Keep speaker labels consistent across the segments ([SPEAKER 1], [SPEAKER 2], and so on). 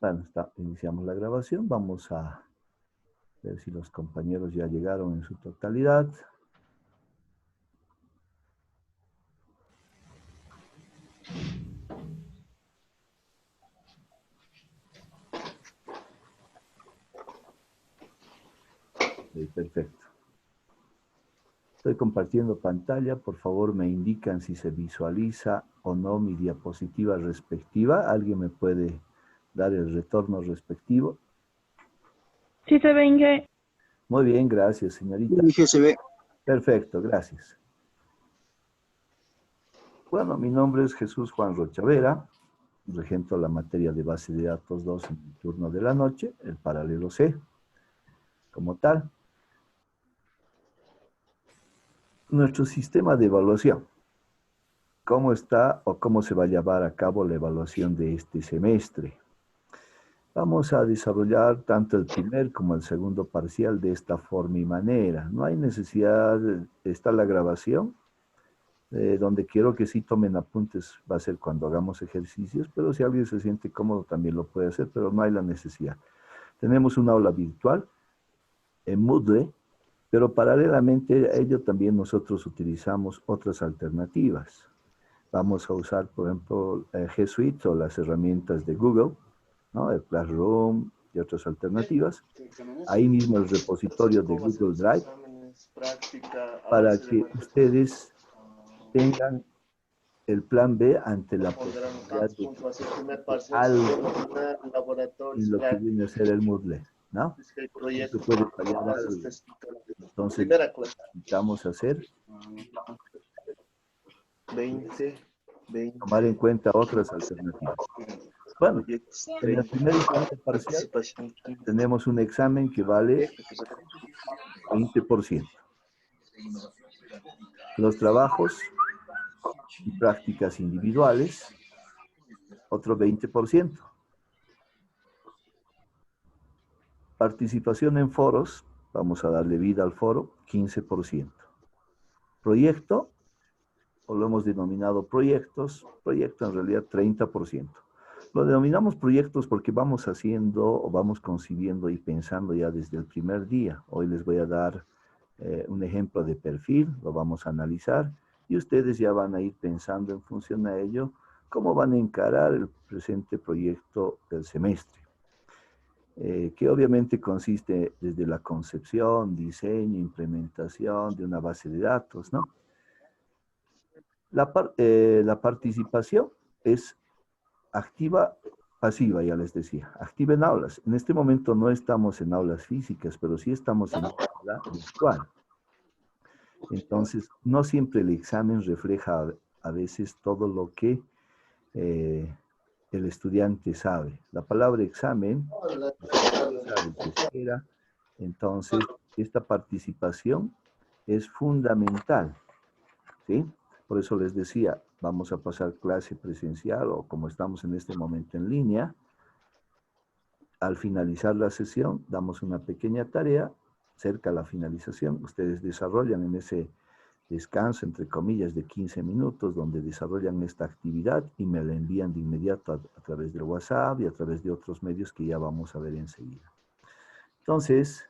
[SPEAKER 1] Bueno, iniciamos la grabación. Vamos a ver si los compañeros ya llegaron en su totalidad. Sí, perfecto. Estoy compartiendo pantalla. Por favor, me indican si se visualiza o no mi diapositiva respectiva. ¿Alguien me puede dar el retorno respectivo?
[SPEAKER 2] Sí se ve, Inge.
[SPEAKER 1] Muy bien, gracias, señorita.
[SPEAKER 3] Inge se ve.
[SPEAKER 1] Perfecto, gracias. Bueno, mi nombre es Jesús Juan Rochavera. Regento la materia de base de datos 2 en el turno de la noche, el paralelo C, como tal. Nuestro sistema de evaluación. ¿Cómo está o cómo se va a llevar a cabo la evaluación de este semestre? Vamos a desarrollar tanto el primer como el segundo parcial de esta forma y manera. No hay necesidad, está la grabación, donde quiero que sí tomen apuntes, va a ser cuando hagamos ejercicios, pero si alguien se siente cómodo también lo puede hacer, pero no hay la necesidad. Tenemos un aula virtual en Moodle, pero paralelamente a ello también nosotros utilizamos otras alternativas. Vamos a usar, por ejemplo, G Suite o las herramientas de Google, ¿no? El Classroom y otras alternativas. Ahí mismo el repositorio de Google Drive para que ustedes tengan el plan B ante la posibilidad de que algo en lo que viene a ser el Moodle, ¿no? Eso puede fallar algo. Entonces, necesitamos hacer
[SPEAKER 3] 20.
[SPEAKER 1] tomar en cuenta otras alternativas. Bueno, en el primer y segundo parcial tenemos un examen que vale 20%. Los trabajos y prácticas individuales, otro 20%. Participación en foros, vamos a darle vida al foro, 15%. Proyecto, o lo hemos denominado proyectos, proyecto en realidad 30%. Lo denominamos proyectos porque vamos haciendo o vamos concibiendo y pensando ya desde el primer día. Hoy les voy a dar un ejemplo de perfil, lo vamos a analizar y ustedes ya van a ir pensando en función a ello cómo van a encarar el presente proyecto del semestre. Que obviamente consiste desde la concepción, diseño, implementación de una base de datos, ¿no? La participación es activa, pasiva, ya les decía. Activa en aulas. En este momento no estamos en aulas físicas, pero sí estamos en aula virtual. Entonces, no siempre el examen refleja a veces todo lo que el estudiante sabe. La palabra examen sabe, se espera. Entonces, esta participación es fundamental, ¿sí? Por eso les decía, vamos a pasar clase presencial o como estamos en este momento en línea. Al finalizar la sesión, damos una pequeña tarea cerca de la finalización. Ustedes desarrollan en ese descanso, entre comillas, de 15 minutos, donde desarrollan esta actividad y me la envían de inmediato a través del WhatsApp y a través de otros medios que ya vamos a ver enseguida. Entonces,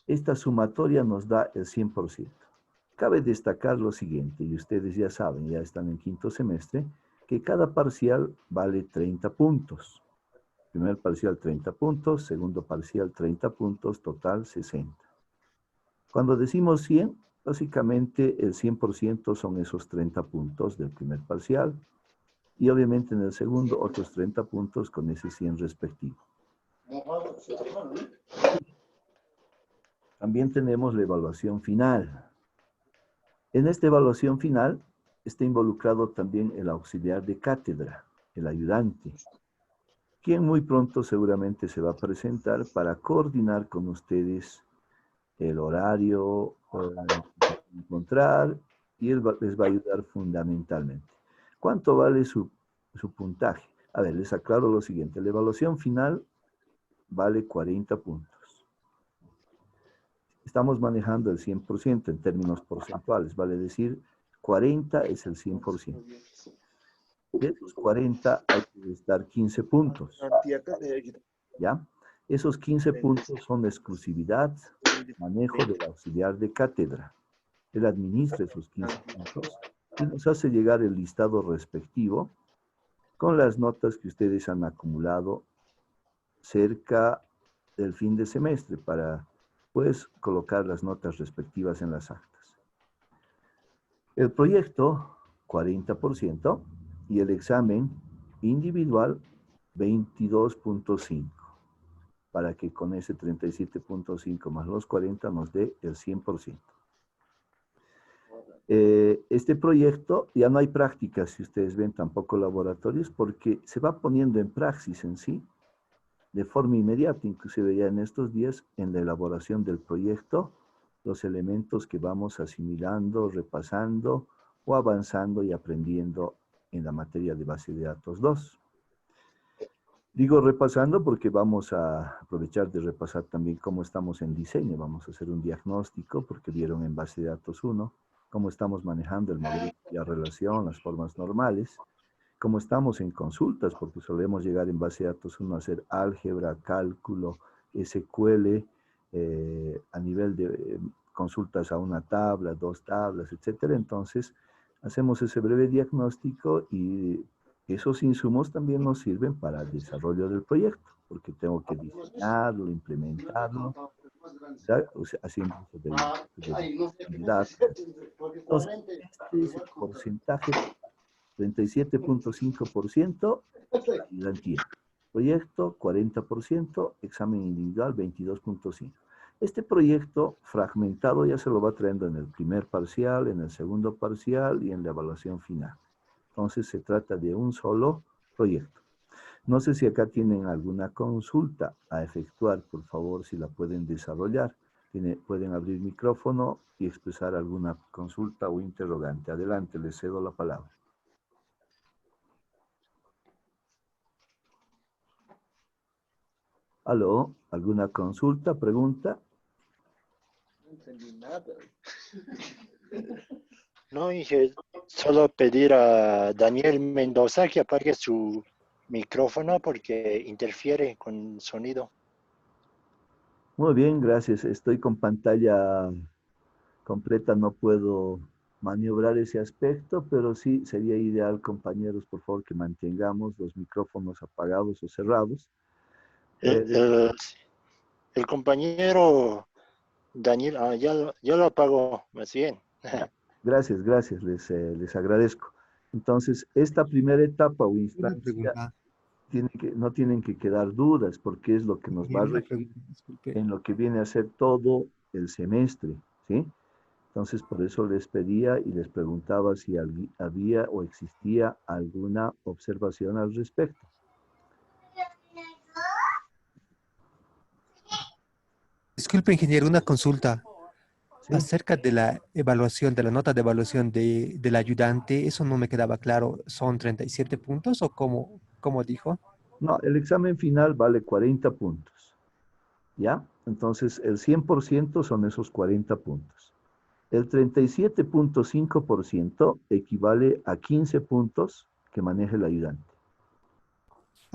[SPEAKER 1] esta sumatoria nos da el 100%. Cabe destacar lo siguiente, y ustedes ya saben, ya están en quinto semestre, que cada parcial vale 30 puntos. Primer parcial 30 puntos, segundo parcial 30 puntos, total 60. Cuando decimos 100, básicamente el 100% son esos 30 puntos del primer parcial y obviamente en el segundo otros 30 puntos con ese 100 respectivo. También tenemos la evaluación final. En esta evaluación final está involucrado también el auxiliar de cátedra, el ayudante, quien muy pronto seguramente se va a presentar para coordinar con ustedes el horario, encontrar, y él les va a ayudar fundamentalmente. ¿Cuánto vale su puntaje? A ver, les aclaro lo siguiente. La evaluación final vale 40 puntos. Estamos manejando el 100% en términos porcentuales, vale decir, 40 es el 100%. De esos 40 hay que restar 15 puntos. ¿Ya? Esos 15 puntos son de exclusividad, manejo del auxiliar de cátedra. Él administra esos 15 puntos y nos hace llegar el listado respectivo con las notas que ustedes han acumulado cerca del fin de semestre para, pues, colocar las notas respectivas en las actas. El proyecto, 40%, y el examen individual, 22.5, para que con ese 37.5 más los 40 nos dé el 100%. Este proyecto ya no hay prácticas, si ustedes ven, tampoco laboratorios, porque se va poniendo en praxis en sí, de forma inmediata, inclusive ya en estos días, en la elaboración del proyecto, los elementos que vamos asimilando, repasando o avanzando y aprendiendo en la materia de base de datos 2. Digo repasando porque vamos a aprovechar de repasar también cómo estamos en diseño. Vamos a hacer un diagnóstico porque vieron en base de datos 1 cómo estamos manejando el modelo de relación, las formas normales, cómo estamos en consultas, porque solemos llegar en base de datos 1 a hacer álgebra, cálculo, SQL, a nivel de consultas a una tabla, dos tablas, etcétera. Entonces, hacemos ese breve diagnóstico y esos insumos también nos sirven para el desarrollo del proyecto, porque tengo que diseñarlo, implementarlo, o sea, haciendo uso de datos. Entonces, este es el porcentaje, 37.5% ayudantía. Proyecto, 40%, examen individual, 22.5%. Este proyecto fragmentado ya se lo va trayendo en el primer parcial, en el segundo parcial y en la evaluación final. Entonces, se trata de un solo proyecto. No sé si acá tienen alguna consulta a efectuar, por favor, si la pueden desarrollar. Pueden abrir micrófono y expresar alguna consulta o interrogante. Adelante, les cedo la palabra. ¿Aló? ¿Alguna consulta, pregunta?
[SPEAKER 3] No entendí nada. No, dije, solo pedir a Daniel Mendoza que apague su micrófono porque interfiere con sonido.
[SPEAKER 1] Muy bien, gracias. Estoy con pantalla completa, no puedo maniobrar ese aspecto, pero sí sería ideal, compañeros, por favor, que mantengamos los micrófonos apagados o cerrados.
[SPEAKER 3] El compañero Daniel, ya lo apagó, más bien.
[SPEAKER 1] Gracias, gracias, les agradezco. Entonces, esta primera etapa o instancia, no tienen que quedar dudas, porque es lo que nos va a regir en lo que viene a ser todo el semestre, ¿sí? Entonces, por eso les pedía y les preguntaba si había o existía alguna observación al respecto.
[SPEAKER 4] Disculpe, ingeniero, una consulta.
[SPEAKER 1] ¿Sí?
[SPEAKER 4] Acerca de la evaluación, de la nota de evaluación del ayudante, eso no me quedaba claro. ¿Son 37 puntos o cómo dijo?
[SPEAKER 1] No, el examen final vale 40 puntos, ¿ya? Entonces, el 100% son esos 40 puntos. El 37.5% equivale a 15 puntos que maneja el ayudante,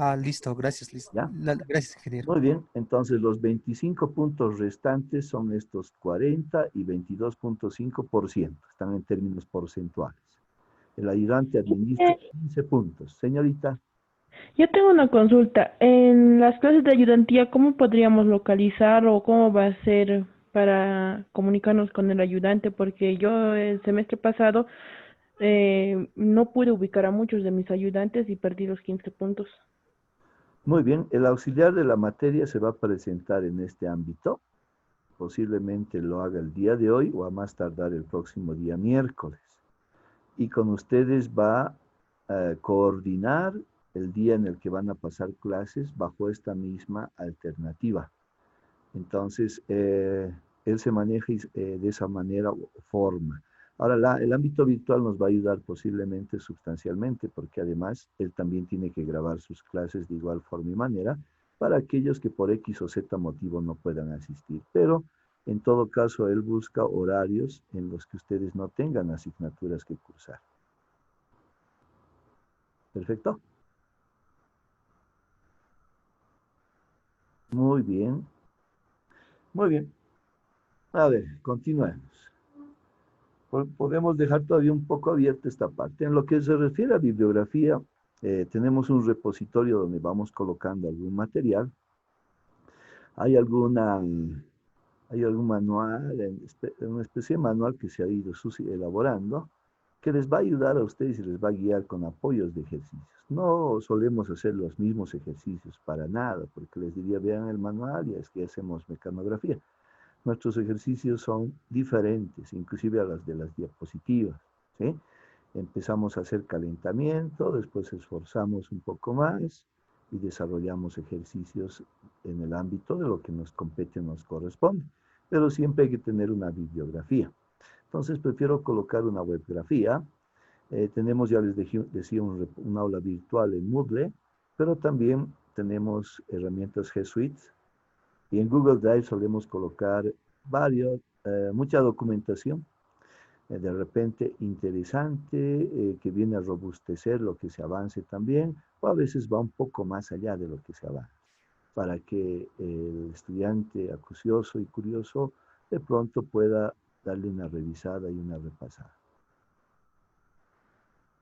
[SPEAKER 4] Ah, listo, gracias, listo.
[SPEAKER 1] ¿ya?
[SPEAKER 4] Gracias, ingeniero.
[SPEAKER 1] Muy bien, entonces los 25 puntos restantes son estos 40 y 22.5%, están en términos porcentuales. El ayudante administra 15 puntos. Señorita.
[SPEAKER 2] Yo tengo una consulta. En las clases de ayudantía, ¿cómo podríamos localizar o cómo va a ser para comunicarnos con el ayudante? Porque yo el semestre pasado no pude ubicar a muchos de mis ayudantes y perdí los 15 puntos.
[SPEAKER 1] Muy bien, el auxiliar de la materia se va a presentar en este ámbito. Posiblemente lo haga el día de hoy o a más tardar el próximo día miércoles. Y con ustedes va a coordinar el día en el que van a pasar clases bajo esta misma alternativa. Entonces, él se maneja de esa manera o forma. Ahora, el ámbito virtual nos va a ayudar posiblemente sustancialmente, porque además él también tiene que grabar sus clases de igual forma y manera para aquellos que por X o Z motivo no puedan asistir. Pero, en todo caso, él busca horarios en los que ustedes no tengan asignaturas que cursar. Perfecto. Muy bien. Muy bien. A ver, continuemos. Podemos dejar todavía un poco abierta esta parte. En lo que se refiere a bibliografía, tenemos un repositorio donde vamos colocando algún material. Hay algún manual, una especie de manual que se ha ido elaborando, que les va a ayudar a ustedes y les va a guiar con apoyos de ejercicios. No solemos hacer los mismos ejercicios para nada, porque les diría, vean el manual y es que hacemos mecanografía. Nuestros ejercicios son diferentes, inclusive a las de las diapositivas, ¿sí? Empezamos a hacer calentamiento, después esforzamos un poco más y desarrollamos ejercicios en el ámbito de lo que nos compete, nos corresponde. Pero siempre hay que tener una bibliografía. Entonces prefiero colocar una webgrafía. Tenemos, ya les decía, un aula virtual en Moodle, pero también tenemos herramientas G Suite. Y en Google Drive solemos colocar mucha documentación, de repente interesante, que viene a robustecer lo que se avance también, o a veces va un poco más allá de lo que se avanza, para que el estudiante acucioso y curioso de pronto pueda darle una revisada y una repasada.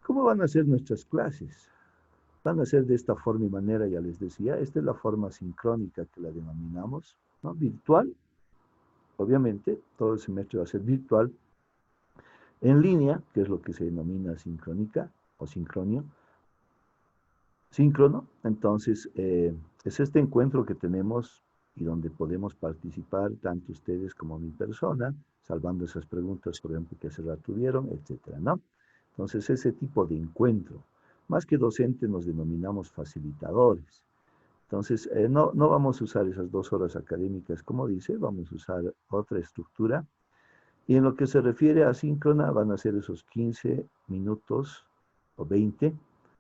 [SPEAKER 1] ¿Cómo van a ser nuestras clases? Van a ser de esta forma y manera, ya les decía. Esta es la forma sincrónica que la denominamos, ¿no? Virtual, obviamente, todo el semestre va a ser virtual. En línea, que es lo que se denomina sincrónica o síncrono. Entonces, es este encuentro que tenemos y donde podemos participar tanto ustedes como mi persona, salvando esas preguntas, por ejemplo, que hace rato tuvieron, etcétera, ¿no? Entonces, ese tipo de encuentro. Más que docentes nos denominamos facilitadores. Entonces, no vamos a usar esas 2 horas académicas, como dice, vamos a usar otra estructura. Y en lo que se refiere a síncrona, van a ser esos 15 minutos o 20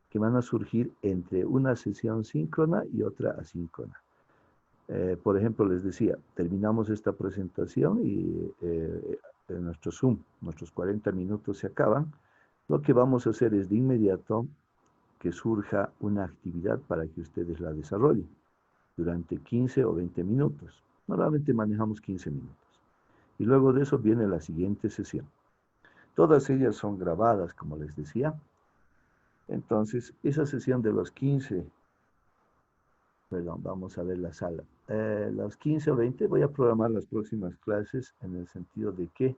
[SPEAKER 1] que van a surgir entre una sesión síncrona y otra asíncrona. Por ejemplo, les decía, terminamos esta presentación y en nuestro Zoom, nuestros 40 minutos se acaban. Lo que vamos a hacer es de inmediato que surja una actividad para que ustedes la desarrollen durante 15 o 20 minutos. Normalmente manejamos 15 minutos. Y luego de eso viene la siguiente sesión. Todas ellas son grabadas, como les decía. Entonces, esa sesión de los 15, perdón, vamos a ver la sala. Los 15 o 20 voy a programar las próximas clases en el sentido de que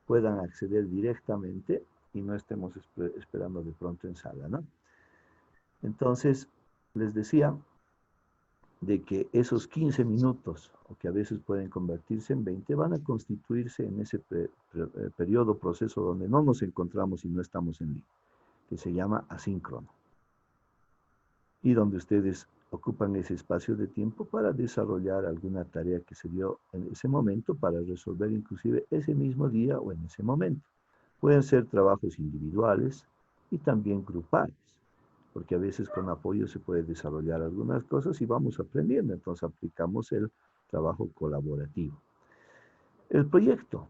[SPEAKER 1] puedan acceder directamente y no estemos esperando de pronto en sala, ¿no? Entonces, les decía de que esos 15 minutos, o que a veces pueden convertirse en 20, van a constituirse en ese periodo, proceso donde no nos encontramos y no estamos en línea, que se llama asíncrono. Y donde ustedes ocupan ese espacio de tiempo para desarrollar alguna tarea que se dio en ese momento, para resolver inclusive ese mismo día o en ese momento. Pueden ser trabajos individuales y también grupales, porque a veces con apoyo se puede desarrollar algunas cosas y vamos aprendiendo, entonces aplicamos el trabajo colaborativo. El proyecto,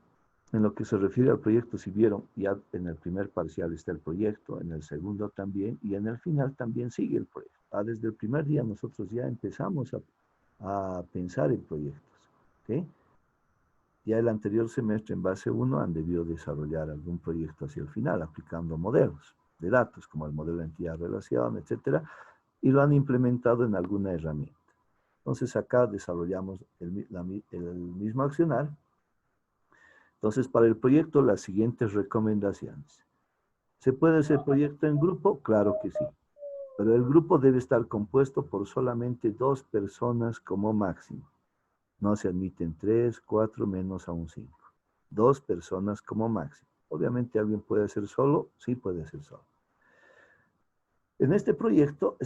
[SPEAKER 1] en lo que se refiere al proyecto, si vieron, ya en el primer parcial está el proyecto, en el segundo también, y en el final también sigue el proyecto. Desde el primer día nosotros ya empezamos a pensar en proyectos, ¿sí? Ya el anterior semestre en base 1 han debido desarrollar algún proyecto hacia el final, aplicando modelos de datos, como el modelo de entidad-relación, etcétera, y lo han implementado en alguna herramienta. Entonces acá desarrollamos el mismo accionar. Entonces, para el proyecto, las siguientes recomendaciones. ¿Se puede hacer proyecto en grupo? Claro que sí. Pero el grupo debe estar compuesto por solamente 2 personas como máximo. No se admiten 3, 4, menos aún 5. 2 personas como máximo. Obviamente alguien puede hacer solo, sí puede hacer solo. En este proyecto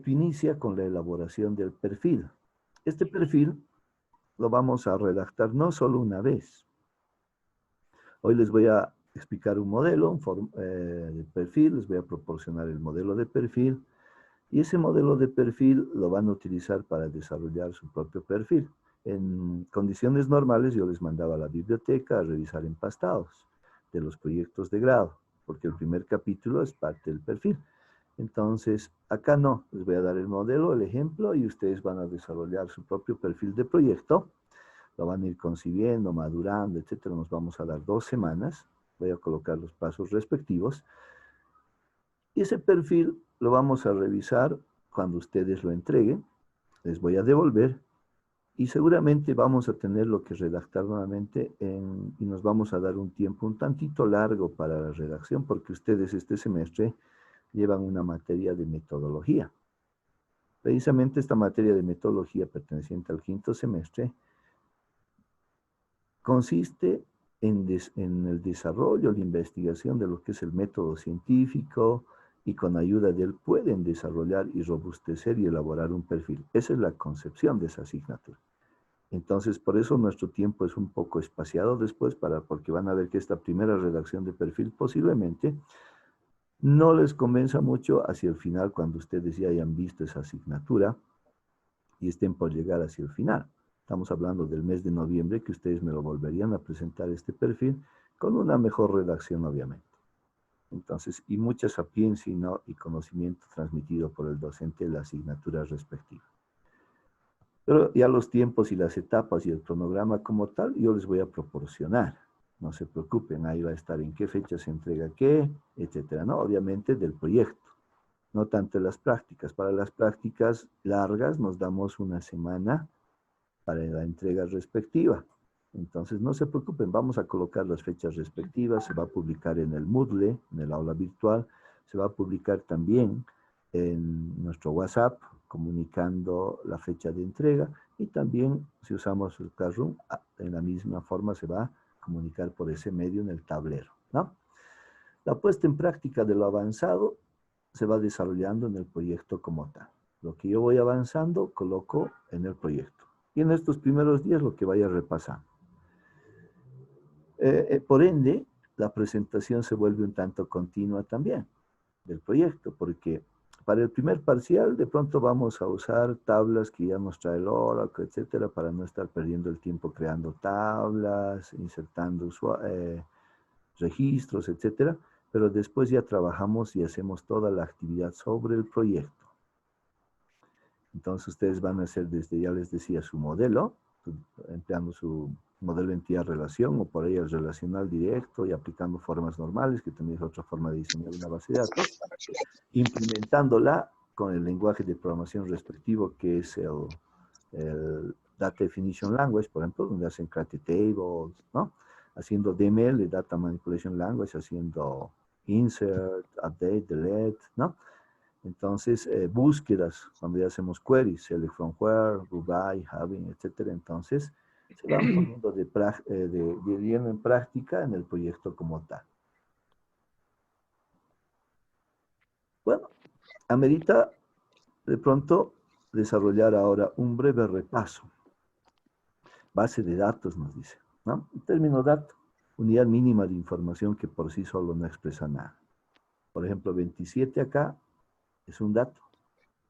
[SPEAKER 1] inicia con la elaboración del perfil. Este perfil lo vamos a redactar no solo una vez. Hoy les voy a explicar un modelo de perfil, les voy a proporcionar el modelo de perfil, y ese modelo de perfil lo van a utilizar para desarrollar su propio perfil. En condiciones normales yo les mandaba a la biblioteca a revisar empastados de los proyectos de grado, porque el primer capítulo es parte del perfil. Entonces, acá no, les voy a dar el modelo, el ejemplo, y ustedes van a desarrollar su propio perfil de proyecto. Lo van a ir concibiendo, madurando, etcétera. Nos vamos a dar 2 semanas. Voy a colocar los pasos respectivos. Y ese perfil lo vamos a revisar cuando ustedes lo entreguen. Les voy a devolver. Y seguramente vamos a tener lo que redactar nuevamente y nos vamos a dar un tiempo un tantito largo para la redacción, porque ustedes este semestre llevan una materia de metodología. Precisamente esta materia de metodología perteneciente al 5º semestre consiste en el desarrollo, la investigación de lo que es el método científico, y con ayuda de él pueden desarrollar y robustecer y elaborar un perfil. Esa es la concepción de esa asignatura. Entonces, por eso nuestro tiempo es un poco espaciado después, porque van a ver que esta primera redacción de perfil posiblemente no les convenza mucho hacia el final, cuando ustedes ya hayan visto esa asignatura y estén por llegar hacia el final. Estamos hablando del mes de noviembre, que ustedes me lo volverían a presentar este perfil con una mejor redacción, obviamente. Entonces, y mucha sapiencia y conocimiento transmitido por el docente de la asignatura respectiva. Pero ya los tiempos y las etapas y el cronograma como tal, yo les voy a proporcionar. No se preocupen, ahí va a estar en qué fecha se entrega qué, etcétera, ¿no? Obviamente del proyecto, no tanto las prácticas. Para las prácticas largas nos damos una semana para la entrega respectiva. Entonces, no se preocupen, vamos a colocar las fechas respectivas, se va a publicar en el Moodle, en el aula virtual, se va a publicar también en nuestro WhatsApp, comunicando la fecha de entrega, y también, si usamos el Classroom, en la misma forma se va a comunicar por ese medio en el tablero, ¿no? La puesta en práctica de lo avanzado se va desarrollando en el proyecto como tal. Lo que yo voy avanzando, coloco en el proyecto. Y en estos primeros días lo que vaya repasando. Por ende, la presentación se vuelve un tanto continua también del proyecto, porque para el primer parcial de pronto vamos a usar tablas que ya nos trae el Oracle, etcétera, para no estar perdiendo el tiempo creando tablas, insertando registros, etcétera, pero después ya trabajamos y hacemos toda la actividad sobre el proyecto. Entonces ustedes van a hacer desde, ya les decía, su modelo, empleando su modelo entidad-relación o por ahí el relacional directo y aplicando formas normales, que también es otra forma de diseñar una base de datos, implementándola con el lenguaje de programación respectivo, que es el Data Definition Language, por ejemplo, donde hacen create tables, ¿no? Haciendo DML, Data Manipulation Language, haciendo insert, update, delete, ¿no? Entonces, búsquedas, cuando ya hacemos queries, select from where, goodbye, having, etcétera. Entonces, se van poniendo de lleno en práctica en el proyecto como tal. Bueno, amerita de pronto desarrollar ahora un breve repaso. Base de datos, nos dice, ¿no? El término dato, unidad mínima de información que por sí solo no expresa nada. Por ejemplo, 27 acá es un dato.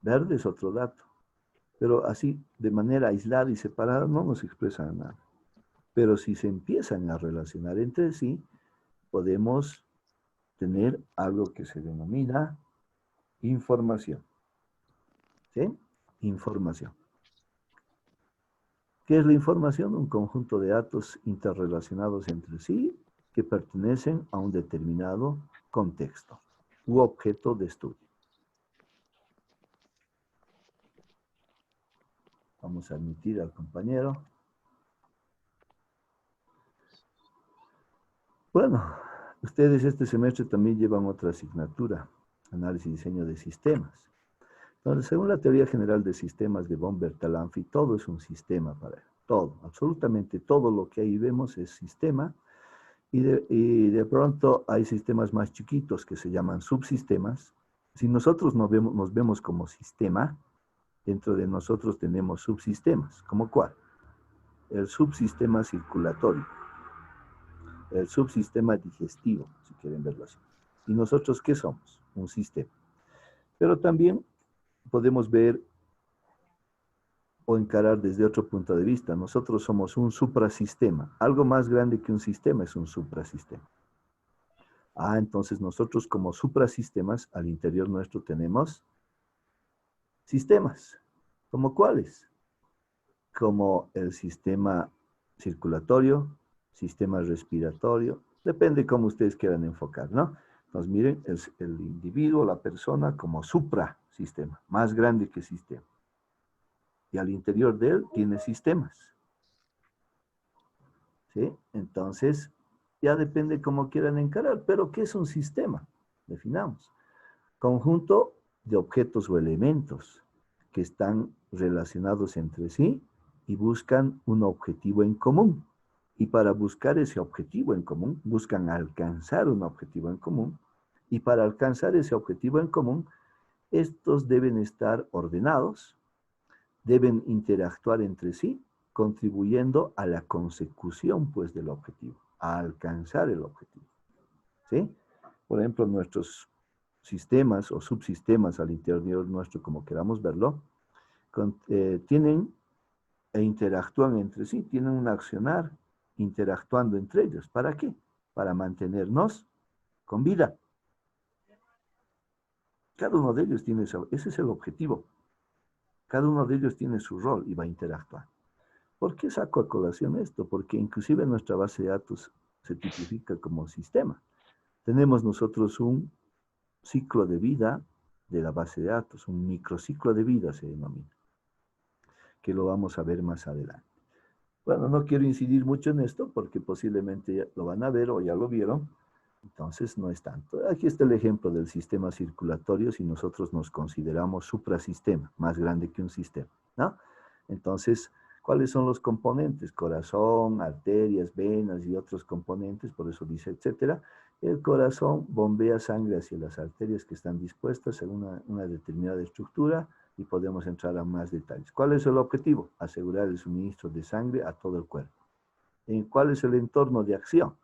[SPEAKER 1] Verde es otro dato. Pero así, de manera aislada y separada, no nos expresa nada. Pero si se empiezan a relacionar entre sí, podemos tener algo que se denomina información. ¿Sí? Información. ¿Qué es la información? Un conjunto de datos interrelacionados entre sí que pertenecen a un determinado contexto u objeto de estudio. Vamos a admitir al compañero. Bueno, ustedes este semestre también llevan otra asignatura, análisis y diseño de sistemas. Entonces, según la teoría general de sistemas de von Bertalanffy, todo es un sistema para él. Todo, absolutamente todo lo que ahí vemos es sistema. Y de pronto hay sistemas más chiquitos que se llaman subsistemas. Si nosotros nos vemos como sistema, dentro de nosotros tenemos subsistemas. ¿Cómo cuál? El subsistema circulatorio. El subsistema digestivo, si quieren verlo así. ¿Y nosotros qué somos? Un sistema. Pero también podemos ver o encarar desde otro punto de vista. Nosotros somos un suprasistema. Algo más grande que un sistema es un suprasistema. Entonces nosotros como suprasistemas al interior nuestro tenemos sistemas. ¿Como cuáles? Como el sistema circulatorio, sistema respiratorio, depende cómo ustedes quieran enfocar, ¿no? Entonces miren, el individuo, la persona como suprasistema, más grande que sistema. Y al interior de él tiene sistemas. ¿Sí? Entonces, ya depende cómo quieran encarar. Pero, ¿qué es un sistema? Definamos. Conjunto de objetos o elementos que están relacionados entre sí y buscan un objetivo en común. Y para buscar ese objetivo en común, buscan alcanzar un objetivo en común. Y para alcanzar ese objetivo en común, estos deben estar ordenados, deben interactuar entre sí, contribuyendo a la consecución, pues, del objetivo, a alcanzar el objetivo. ¿Sí? Por ejemplo, nuestros sistemas o subsistemas al interior nuestro, como queramos verlo, tienen e interactúan entre sí, tienen un accionar interactuando entre ellos. ¿Para qué? Para mantenernos con vida. Cada uno de ellos tiene ese es el objetivo. Cada uno de ellos tiene su rol y va a interactuar. ¿Por qué saco a colación esto? Porque inclusive nuestra base de datos se tipifica como sistema. Tenemos nosotros un ciclo de vida de la base de datos, un microciclo de vida se denomina, que lo vamos a ver más adelante. Bueno, no quiero incidir mucho en esto porque posiblemente ya lo van a ver o ya lo vieron, entonces no es tanto. Aquí está el ejemplo del sistema circulatorio si nosotros nos consideramos suprasistema, más grande que un sistema, ¿no? Entonces, ¿cuáles son los componentes? Corazón, arterias, venas y otros componentes, por eso dice etcétera. El corazón bombea sangre hacia las arterias que están dispuestas según una determinada estructura y podemos entrar a más detalles. ¿Cuál es el objetivo? Asegurar el suministro de sangre a todo el cuerpo. ¿Cuál es el entorno de acción?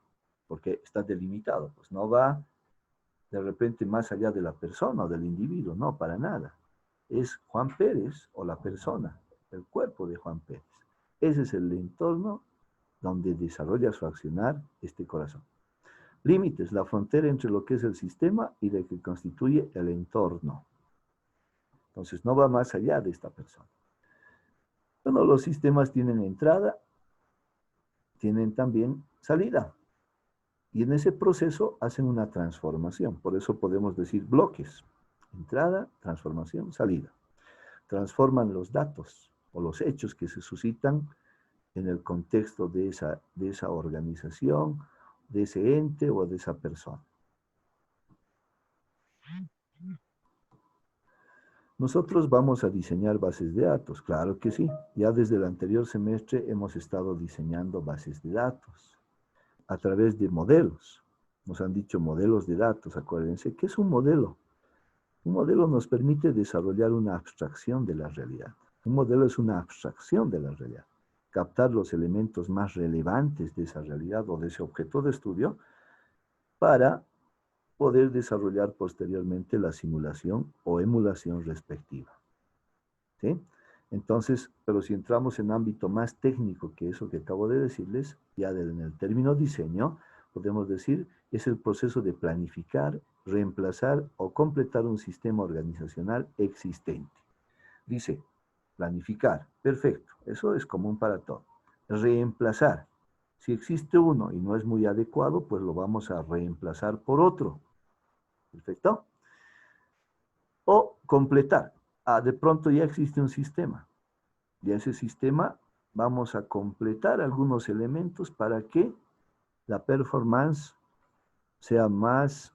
[SPEAKER 1] Porque está delimitado, pues no va de repente más allá de la persona o del individuo, no, para nada. Es Juan Pérez o la persona, el cuerpo de Juan Pérez. Ese es el entorno donde desarrolla su accionar este corazón. Límites, la frontera entre lo que es el sistema y lo que constituye el entorno. Entonces no va más allá de esta persona. Bueno, los sistemas tienen entrada, tienen también salida. Y en ese proceso hacen una transformación. Por eso podemos decir bloques. Entrada, transformación, salida. Transforman los datos o los hechos que se suscitan en el contexto de esa organización, de ese ente o de esa persona. Nosotros vamos a diseñar bases de datos, claro que sí. Ya desde el anterior semestre hemos estado diseñando bases de datos a través de modelos. Nos han dicho modelos de datos, acuérdense. ¿Qué es un modelo? Un modelo nos permite desarrollar una abstracción de la realidad. Un modelo es una abstracción de la realidad. Captar los elementos más relevantes de esa realidad o de ese objeto de estudio para poder desarrollar posteriormente la simulación o emulación respectiva. ¿Sí? Entonces, pero si entramos en ámbito más técnico que eso que acabo de decirles, ya en el término diseño, podemos decir, es el proceso de planificar, reemplazar o completar un sistema organizacional existente. Dice, planificar, perfecto, eso es común para todo. Reemplazar, si existe uno y no es muy adecuado, pues lo vamos a reemplazar por otro. Perfecto. O completar. De pronto ya existe un sistema. Y a ese sistema vamos a completar algunos elementos para que la performance sea más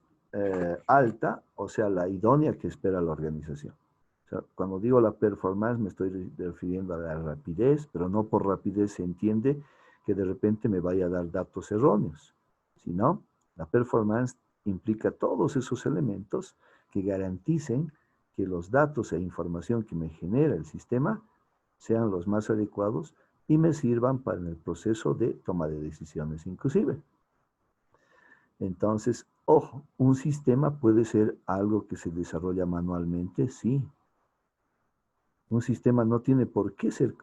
[SPEAKER 1] alta, o sea, la idónea que espera la organización. O sea, cuando digo la performance me estoy refiriendo a la rapidez, pero no por rapidez se entiende que de repente me vaya a dar datos erróneos, sino la performance implica todos esos elementos que garanticen que los datos e información que me genera el sistema sean los más adecuados y me sirvan para el proceso de toma de decisiones inclusive. Entonces, ojo, un sistema puede ser algo que se desarrolla manualmente, sí. Un sistema no tiene por qué ser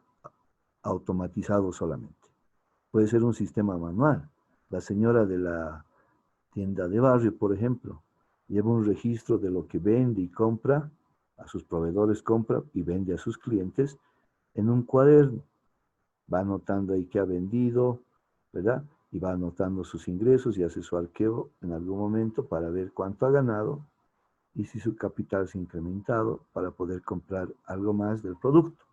[SPEAKER 1] automatizado solamente. Puede ser un sistema manual. La señora de la tienda de barrio, por ejemplo, lleva un registro de lo que vende y compra, a sus proveedores compra y vende a sus clientes en un cuaderno. Va anotando ahí qué ha vendido, ¿verdad? Y va anotando sus ingresos y hace su arqueo en algún momento para ver cuánto ha ganado y si su capital se ha incrementado para poder comprar algo más del producto.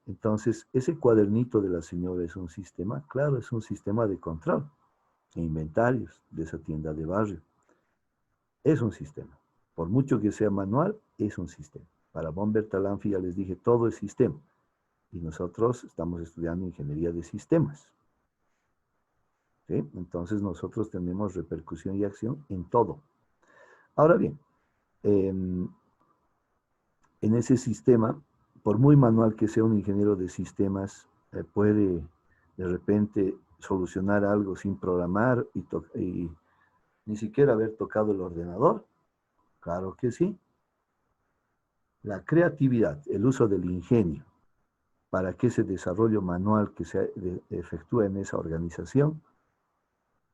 [SPEAKER 1] Entonces, ese cuadernito de la señora es un sistema, claro, es un sistema de control e inventarios de esa tienda de barrio. Es un sistema. Por mucho que sea manual, es un sistema. Para Bomber Talanfi ya les dije, todo es sistema. Y nosotros estamos estudiando ingeniería de sistemas. ¿Sí? Entonces nosotros tenemos repercusión y acción en todo. Ahora bien, en ese sistema, por muy manual que sea un ingeniero de sistemas, puede de repente solucionar algo sin programar y ni siquiera haber tocado el ordenador. Claro que sí. La creatividad, el uso del ingenio, para que ese desarrollo manual que se efectúa en esa organización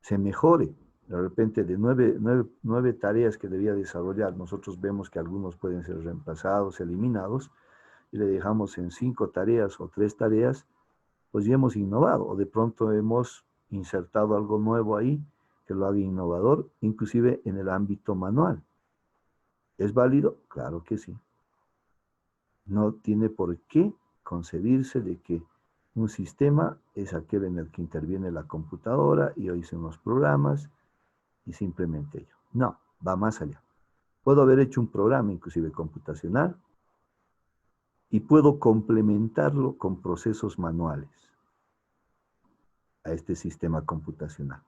[SPEAKER 1] se mejore. De repente de nueve tareas que debía desarrollar, nosotros vemos que algunos pueden ser reemplazados, eliminados, y le dejamos en 5 tareas o 3 tareas, pues ya hemos innovado, o de pronto hemos insertado algo nuevo ahí que lo haga innovador, inclusive en el ámbito manual. ¿Es válido? Claro que sí. No tiene por qué concebirse de que un sistema es aquel en el que interviene la computadora y hoy son los programas y simplemente ello. No, va más allá. Puedo haber hecho un programa inclusive computacional y puedo complementarlo con procesos manuales a este sistema computacional.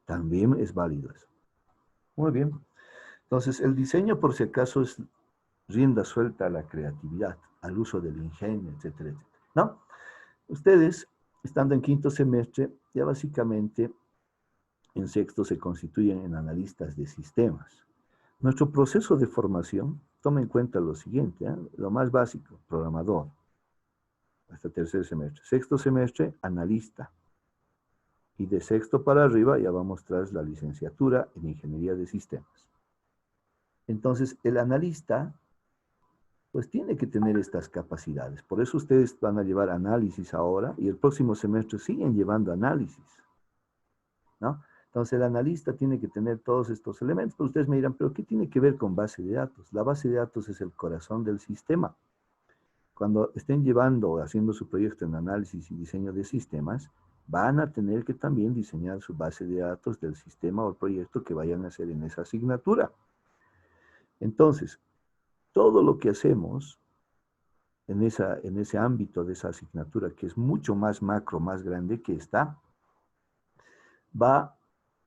[SPEAKER 1] También es válido eso. Muy bien. Entonces, el diseño, por si acaso, es rienda suelta a la creatividad, al uso del ingenio, etcétera, etcétera. ¿No? Ustedes, estando en quinto semestre, ya básicamente en sexto se constituyen en analistas de sistemas. Nuestro proceso de formación toma en cuenta lo siguiente, lo más básico, programador, hasta tercer semestre. Sexto semestre, analista. Y de sexto para arriba ya vamos tras la licenciatura en ingeniería de sistemas. Entonces, el analista pues tiene que tener estas capacidades. Por eso ustedes van a llevar análisis ahora y el próximo semestre siguen llevando análisis, ¿no? Entonces el analista tiene que tener todos estos elementos. Pero ustedes me dirán, ¿pero qué tiene que ver con base de datos? La base de datos es el corazón del sistema. Cuando estén llevando o haciendo su proyecto en análisis y diseño de sistemas, van a tener que también diseñar su base de datos del sistema o el proyecto que vayan a hacer en esa asignatura. Entonces, todo lo que hacemos en ese ámbito de esa asignatura, que es mucho más macro, más grande que esta, va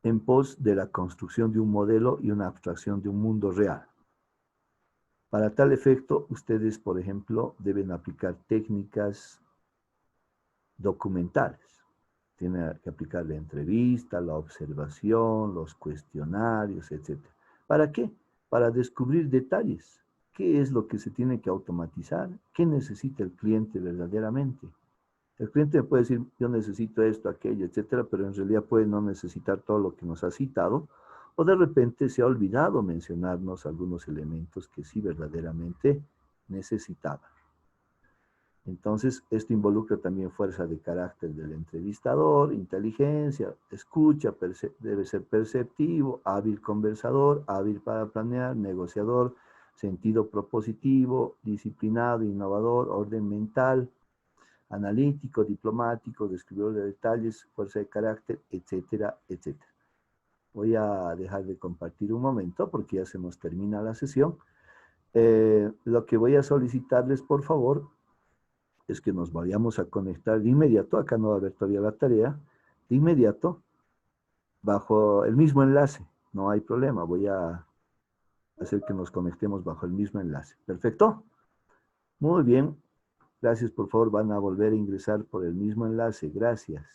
[SPEAKER 1] en pos de la construcción de un modelo y una abstracción de un mundo real. Para tal efecto, ustedes, por ejemplo, deben aplicar técnicas documentales. Tienen que aplicar la entrevista, la observación, los cuestionarios, etc. ¿Para qué? Para descubrir detalles. ¿Qué es lo que se tiene que automatizar? ¿Qué necesita el cliente verdaderamente? El cliente puede decir, yo necesito esto, aquello, etcétera, pero en realidad puede no necesitar todo lo que nos ha citado, o de repente se ha olvidado mencionarnos algunos elementos que sí verdaderamente necesitaba. Entonces, esto involucra también fuerza de carácter del entrevistador, inteligencia, escucha, debe ser perceptivo, hábil conversador, hábil para planear, negociador, sentido propositivo, disciplinado, innovador, orden mental, analítico, diplomático, describidor de detalles, fuerza de carácter, etcétera, etcétera. Voy a dejar de compartir un momento porque ya se nos termina la sesión. Lo que voy a solicitarles, por favor, es que nos vayamos a conectar de inmediato, acá no va a haber todavía la tarea, de inmediato, bajo el mismo enlace, no hay problema, voy a hacer que nos conectemos bajo el mismo enlace. ¿Perfecto? Muy bien, gracias, por favor, van a volver a ingresar por el mismo enlace, gracias.